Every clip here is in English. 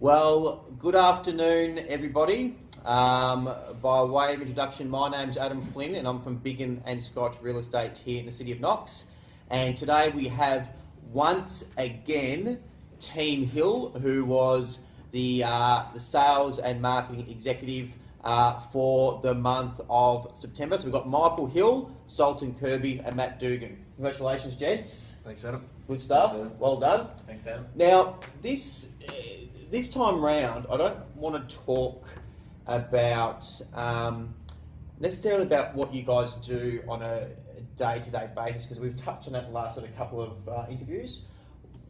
Well, good afternoon, everybody. By way of introduction, my name's Adam Flynn and I'm from Biggin and Scott Real Estate here in the City of Knox. And today we have, once again, Team Hill, who was the sales and marketing executive for the month of September. So we've got Michael Hill, Sultan Kirby and Matt Dugan. Congratulations, gents. Thanks, Adam. Good stuff. Well done. Thanks, Adam. Now, this time round, I don't want to talk about necessarily about what you guys do on a day-to-day basis, because we've touched on that in the last sort of couple of interviews.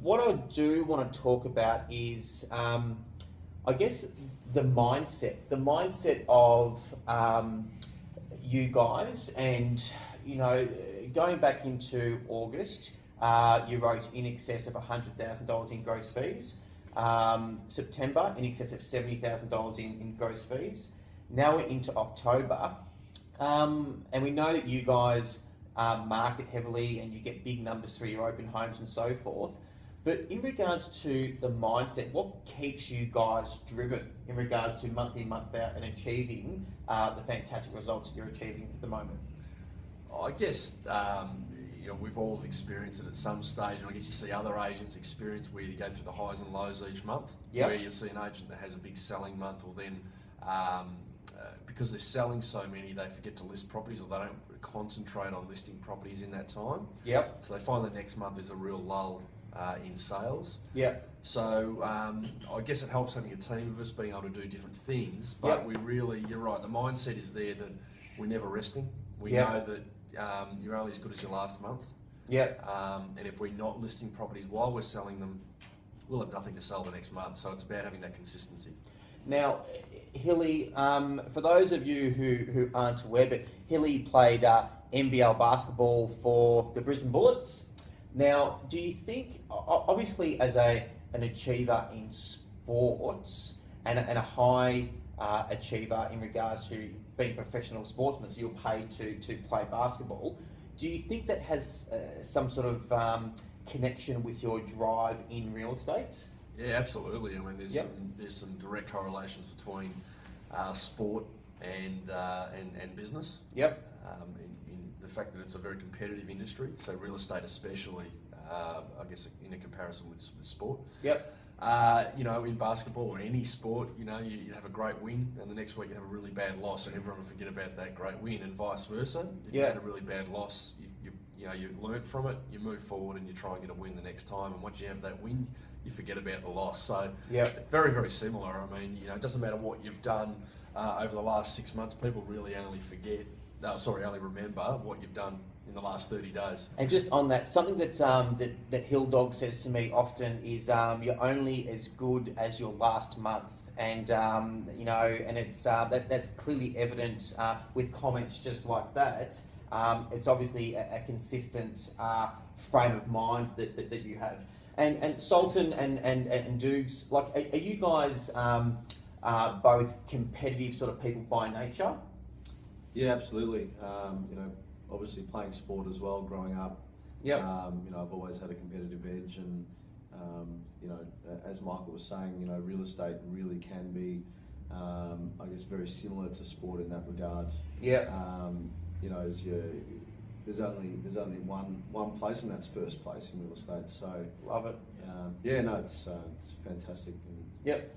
What I do want to talk about is, I guess, the mindset of you guys, and going back into August, you wrote in excess of $100,000 in gross fees. September, in excess of $70,000 in gross fees. Now we're into October, and we know that you guys market heavily and you get big numbers through your open homes and so forth. But in regards to the mindset, what keeps you guys driven in regards to month in, month out and achieving the fantastic results that you're achieving at the moment? I guess we've all experienced it at some stage, and I guess you see other agents experience where you go through the highs and lows each month. Yep. Where you see an agent that has a big selling month, or then because they're selling so many, they forget to list properties, or they don't concentrate on listing properties in that time. Yep. So they find the next month is a real lull in sales. Yep. So I guess it helps having a team of us being able to do different things, but Yep. we really, you're right, the mindset is there that we're never resting. We Yep. know that you're only as good as your last month. Yep. And if we're not listing properties while we're selling them, we'll have nothing to sell the next month. So it's about having that consistency. Now, Hilly, for those of you who aren't aware, but Hilly played NBL basketball for the Brisbane Bullets. Now, do you think, obviously as an achiever in sports and a high achiever in regards to being a professional sportsman, so you're paid to play basketball, do you think that has some sort of connection with your drive in real estate? Yeah, absolutely. I mean, there's Yep. there's some direct correlations between sport and business. Yep. In the fact that it's a very competitive industry, so real estate especially, I guess in a comparison with sport. Yep. In basketball or any sport, you have a great win, and the next week you have a really bad loss, and everyone will forget about that great win, and vice versa. If you Yeah. had a really bad loss, you learnt from it, you move forward, and you try and get a win the next time. And once you have that win, you forget about the loss. So Yep. very, very similar. I mean, it doesn't matter what you've done over the last 6 months. People really only only remember what you've done in the last 30 days. And just on that, something that that Hill Dog says to me often is you're only as good as your last month, and and it's that's clearly evident with comments just like that. It's obviously a consistent frame of mind that you have. And Sultan and Dukes, like, are you guys both competitive sort of people by nature? Yeah, absolutely. Obviously playing sport as well, growing up. Yep. I've always had a competitive edge, and as Michael was saying, real estate really can be, I guess, very similar to sport in that regard. Yep. There's only one place, and that's first place in real estate. So Love it. it's fantastic. Yep.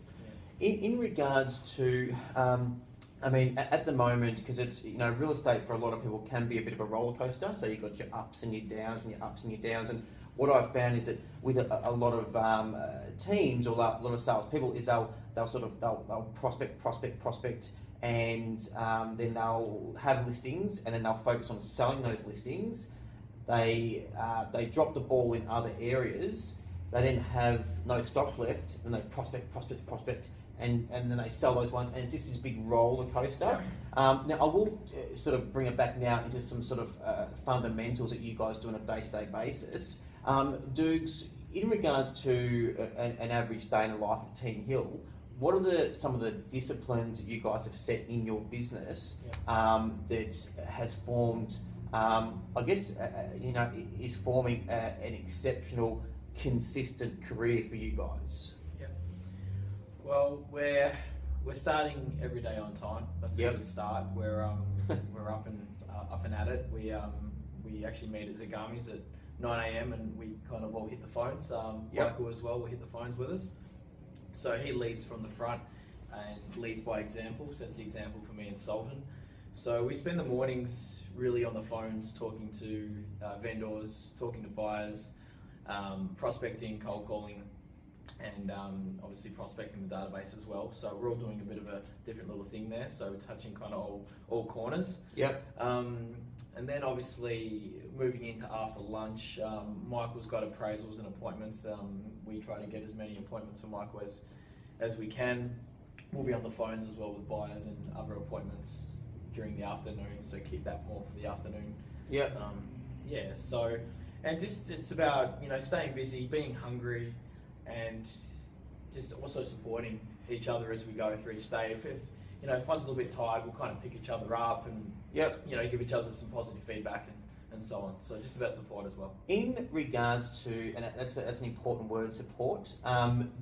In regards to, at the moment, because it's, real estate for a lot of people can be a bit of a roller coaster. So you've got your ups and your downs and your ups and your downs. And what I've found is that with a lot of teams or a lot of salespeople is they'll prospect, and then they'll have listings, and then they'll focus on selling those listings. They drop the ball in other areas. They then have no stock left, and they prospect, and then they sell those ones, and it's just this big roller coaster. Yeah. Now, I will sort of bring it back now into some sort of fundamentals that you guys do on a day-to-day basis. Dukes, in regards to an average day in the life of Team Hill, what are some of the disciplines that you guys have set in your business that has formed, is forming an exceptional, consistent career for you guys? Well, we're starting every day on time. That's a Yep. good start. We're we're up and at it. We actually meet at Zagami's at 9 a.m. and we kind of all hit the phones. Yep. Michael as well will hit the phones with us. So he leads from the front and leads by example, sets the example for me and Sultan. So we spend the mornings really on the phones talking to vendors, talking to buyers, prospecting, cold calling, and obviously prospecting the database as well. So we're all doing a bit of a different little thing there. So we're touching kind of all corners. Yep. And then obviously moving into after lunch, Michael's got appraisals and appointments. We try to get as many appointments for Michael as we can. We'll be on the phones as well with buyers and other appointments during the afternoon. So keep that more for the afternoon. Yep. So, and just it's about, staying busy, being hungry, and just also supporting each other as we go through each day. If one's a little bit tired, we'll kind of pick each other up and Yep. give each other some positive feedback and so on. So just about support as well. In regards to, and that's an important word, support.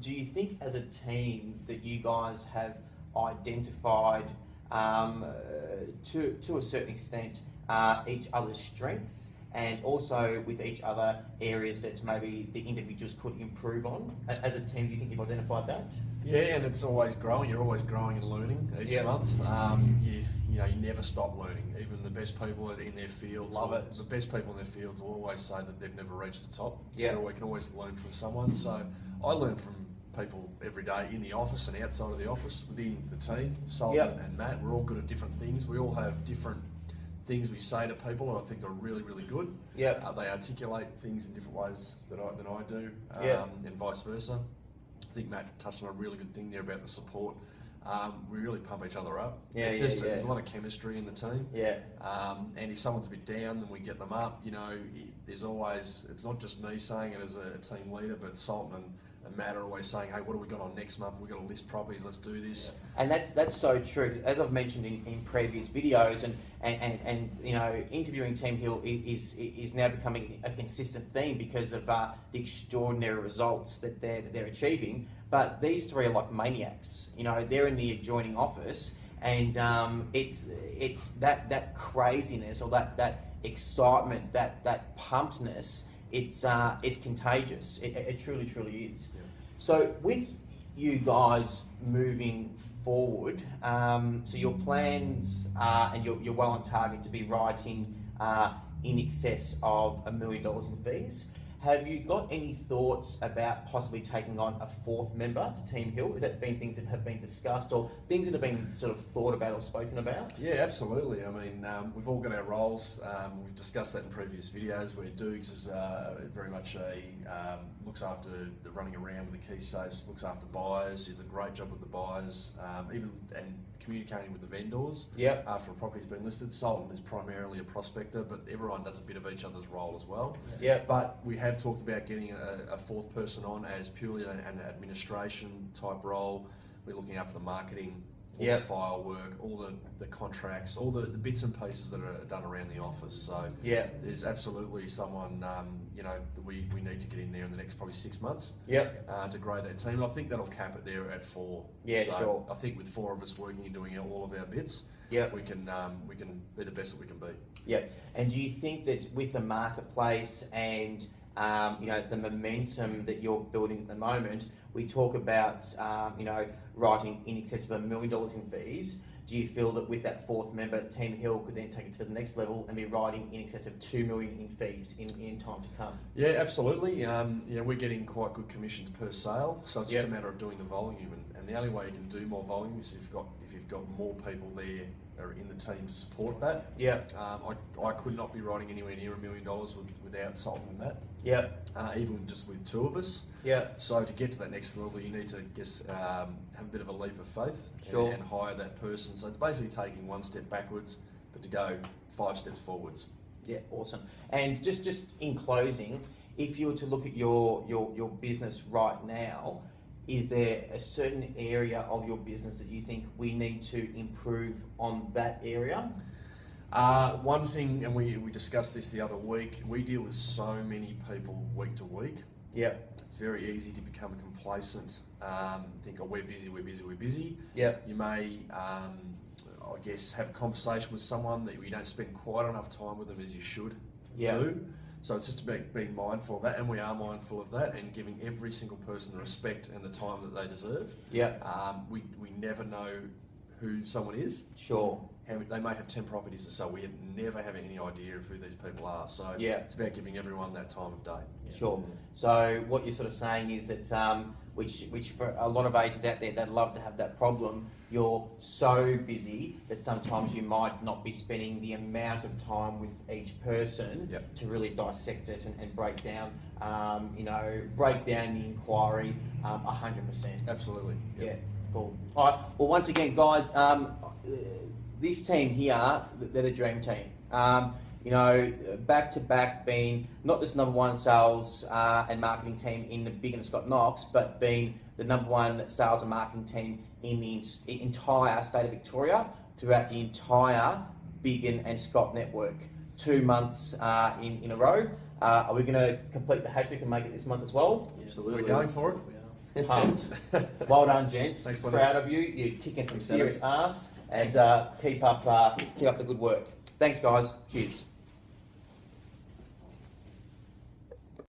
Do you think as a team that you guys have identified to a certain extent each other's strengths, and also with each other areas that maybe the individuals could improve on? As a team, do you think you've identified that? Yeah, and it's always growing. You're always growing and learning each Yep. month. You never stop learning. Even the best people in their fields, Love it. the best people in their fields will always say that they've never reached the top. Yep. So we can always learn from someone. So I learn from people every day in the office and outside of the office, within the team. Sultan Yep. and Matt, we're all good at different things. We all have different things we say to people, and I think they're really, really good. Yep. They articulate things in different ways than I do, Yeah. and vice versa. I think Matt touched on a really good thing there about the support. We really pump each other up. Yeah, It's yeah, just, yeah. There's a lot of chemistry in the team. Yeah. And if someone's a bit down, then we get them up. There's always, it's not just me saying it as a team leader, but Sultan and Matt are always saying, hey, what have we got on next month? We've got to list properties, let's do this. And that's so true, 'cause as I've mentioned in previous videos, and interviewing Team Hill is now becoming a consistent theme because of the extraordinary results that they're achieving. But these three are like maniacs. They're in the adjoining office, and it's that craziness or that excitement, that pumpedness. It's contagious. It truly is. Yeah. So with you guys moving forward, so your plans and you're well on target to be writing in excess of $1 million in fees. Have you got any thoughts about possibly taking on a fourth member to Team Hill? Has that been things that have been discussed or things that have been sort of thought about or spoken about? Yeah, absolutely. I mean, we've all got our roles. We've discussed that in previous videos where Dukes is very much looks after the running around with the key safes, looks after buyers, does a great job with the buyers, and communicating with the vendors. Yep. After a property's been listed. Sultan is primarily a prospector, but everyone does a bit of each other's role as well. Yep. But we have talked about getting a fourth person on as purely an administration type role. We're looking after the marketing, all Yep. the file work, all the contracts, all the bits and pieces that are done around the office. So Yeah. there's absolutely someone that we need to get in there in the next probably 6 months Yep. to grow that team. And I think that'll cap it there at 4. Yeah, so sure. I think with 4 of us working and doing all of our bits, Yep. we can be the best that we can be. Yep. And do you think that with the marketplace and the momentum that you're building at the moment, we talk about writing in excess of $1 million in fees. Do you feel that with that fourth member, Team Hill could then take it to the next level and be writing in excess of $2 million in fees in time to come? Yeah, absolutely. We're getting quite good commissions per sale, so it's just a matter of doing the volume. And the only way you can do more volume is if you've got more people there or in the team to support that. Yeah. I could not be writing anywhere near $1 million without Sultan and Matt. Yeah. Even just with 2 of us. Yeah. So to get to that next level, you need to have a bit of a leap of faith and hire that person. So it's basically taking 1 step backwards, but to go 5 steps forwards. Yeah, awesome. And just in closing, if you were to look at your business right now, is there a certain area of your business that you think we need to improve on that area? One thing, and we discussed this the other week, we deal with so many people week to week. Yeah. It's very easy to become complacent. Think, oh, we're busy, we're busy, we're busy. Yep. You may, I guess, have a conversation with someone that you don't spend quite enough time with them as you should do. So it's just about being mindful of that, and we are mindful of that, and giving every single person the respect and the time that they deserve. Yeah. We never know who someone is. Sure. They may have 10 properties to sell. We never have any idea of who these people are. So it's about giving everyone that time of day. Sure. So what you're sort of saying is that, which for a lot of agents out there, they'd love to have that problem. You're so busy that sometimes you might not be spending the amount of time with each person to really dissect it and break down, break down the inquiry 100%. Absolutely. Yeah. Cool. All right. Well, once again, guys, this team here, they're the dream team. Back to back being not just number one sales and marketing team in the Big and Scott Knox, but being the number one sales and marketing team in the entire state of Victoria throughout the entire Big and Scott network. 2 months in a row. Are we going to complete the hat trick and make it this month as well? Yes. Absolutely. We're going for it. Pumped. Well done, gents. Thanks, Lenny. Proud of you. You're kicking some serious ass, and keep up the good work. Thanks, guys. Cheers.